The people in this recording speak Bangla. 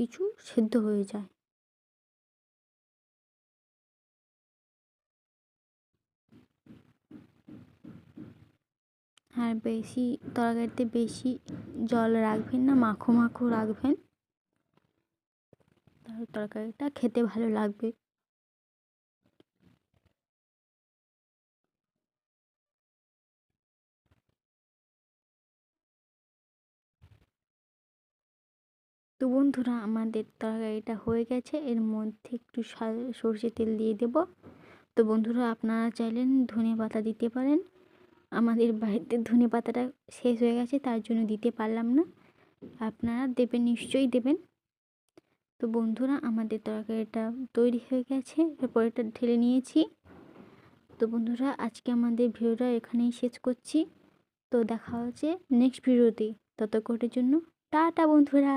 কিছু সেদ্ধ হয়ে যায়। আর বেশি তরকারিতে বেশি জল রাখবেন না, মাখো মাখো রাখবেন, তাহলে তরকারিটা খেতে ভালো লাগবে। তো বন্ধুরা, আমাদের তরকারিটা হয়ে গেছে। এর মধ্যে একটু সর্ষের তেল দিয়ে দেব। তো বন্ধুরা, আপনারা চাইলেন ধনে পাতা দিতে পারেন। আমাদের বাড়িতে ধনে পাতাটা শেষ হয়ে গেছে, তার জন্য দিতে পারলাম না। আপনারা দেবেন, নিশ্চয়ই দেবেন। তো বন্ধুরা, আমাদের তরকারিটা তৈরি হয়ে গেছে, এরপর এটা ঢেলে নিয়েছি। তো বন্ধুরা, আজকে আমাদের ভিডিওটা এখানেই শেষ করছি। তো দেখা হচ্ছে নেক্সট ভিডিওতে। ততক্ষণের জন্য টাটা বন্ধুরা।